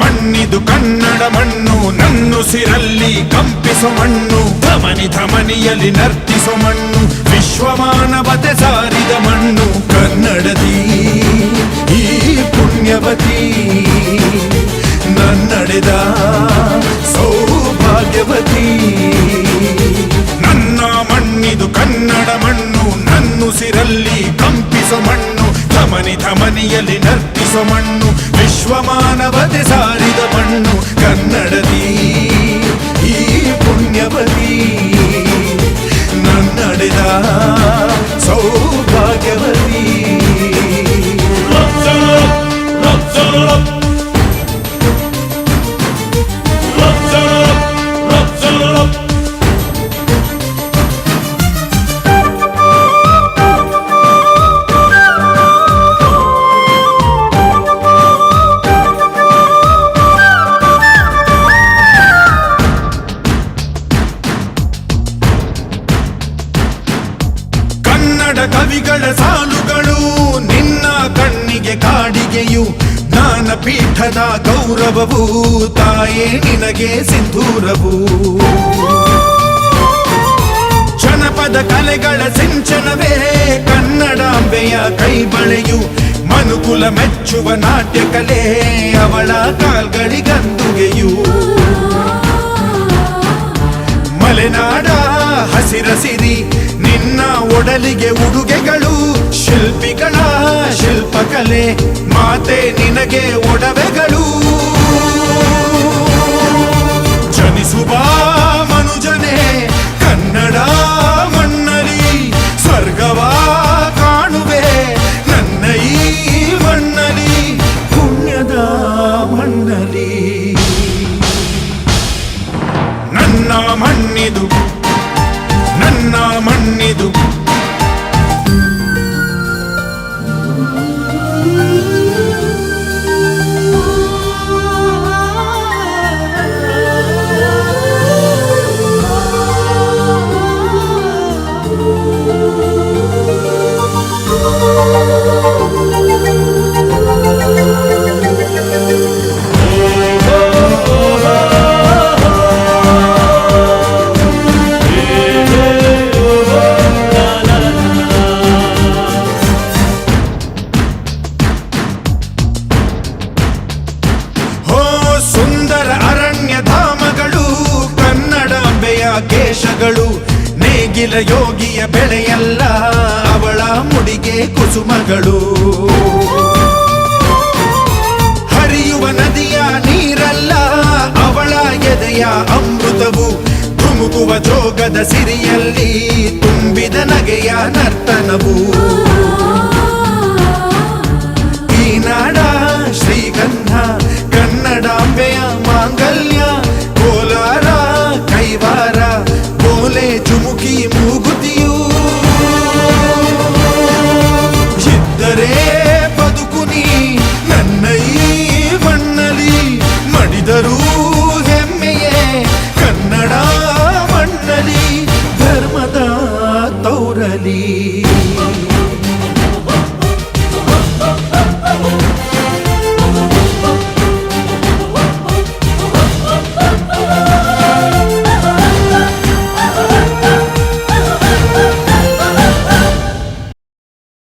ಮಣ್ಣಿದು ಕನ್ನಡ ಮಣ್ಣು, ನನ್ನುಸಿರಲ್ಲಿ ಕಂಪಿಸೋ ಮಣ್ಣು, ಧಮನಿ ಧಮನಿಯಲ್ಲಿ ನರ್ತಿಸೋ ಮಣ್ಣು, ವಿಶ್ವಮಾನವತೆ ಸಾರಿದ ಮಣ್ಣು ಕನ್ನಡದಿ ಈ ಪುಣ್ಯವತಿ, ನನ್ನಡೆದ ಸೌಭಾಗ್ಯವತಿ. ನನ್ನ ಮಣ್ಣಿದು ಕನ್ನಡ ಮಣ್ಣು, ನನ್ನುಸಿರಲ್ಲಿ ಕಂಪಿಸೋ ಮಣ್ಣು, ಧಮನಿ ಧಮನಿಯಲ್ಲಿ ನರ್ತಿಸೋ ಮಣ್ಣು, ವಿಶ್ವಮಾನವತೆ ಸಾರಿದ ಮಣ್ಣು ಕನ್ನಡದಿ ಈ ಪುಣ್ಯವತಿ, ನನ್ನಡೆದ ಸೌಭಾಗ್ಯವತಿ. ಕವಿಗಳ ಸಾಲುಗಳು ನಿನ್ನ ಕಣ್ಣಿಗೆ ಕಾಡಿಗೆಯು, ಜ್ಞಾನಪೀಠದ ಗೌರವವು ತಾಯೇ ನಿನಗೆ ಸಿಂಧೂರವು. ಜನಪದ ಕಲೆಗಳ ಸಿಂಚನವೇ ಕನ್ನಡಾಂಬೆಯ ಕೈಬಳೆಯು, ಮನುಕುಲ ಮೆಚ್ಚುವ ನಾಟ್ಯ ಕಲೆ ಅವಳ ಕಾಲ್ಗಳಿಗಂದುಗೆಯು. ಮಲೆನಾಡ ಹಸಿರಸಿರಿ ನಿನ್ನ ಒಡಲಿಗೆ ಉಡುಗೆಗಳು, ಶಿಲ್ಪಿಗಳ ಶಿಲ್ಪಕಲೆ ಮಾತೆ ನಿನಗೆ ಒಡವೆಗಳು. ಜನಿಸುವ ಮನುಜನೇ ಕನ್ನಡ ಮಣ್ಣಲಿ, ಸ್ವರ್ಗವ ಕಾಣುವೆ ನನ್ನ ಈ ಮಣ್ಣಲಿ, ಪುಣ್ಯದ ಮಣ್ಣಲಿ. ನನ್ನ ಮಣ್ಣಿದು ನನ್ನ ಮಣ್ಣಿದು, ಕೇಶಗಳು ನೇಗಿಲ ಯೋಗಿಯ ಬೆಳೆಯಲ್ಲ ಅವಳ ಮುಡಿಗೆ ಕುಸುಮಗಳು. ಹರಿಯುವ ನದಿಯ ನೀರಲ್ಲ ಅವಳ ಎದೆಯ ಅಮೃತವು, ಧುಮುಕುವ ಜೋಗದ ಸಿರಿಯಲ್ಲಿ ತುಂಬಿದ ನಗೆಯ ನರ್ತನವು.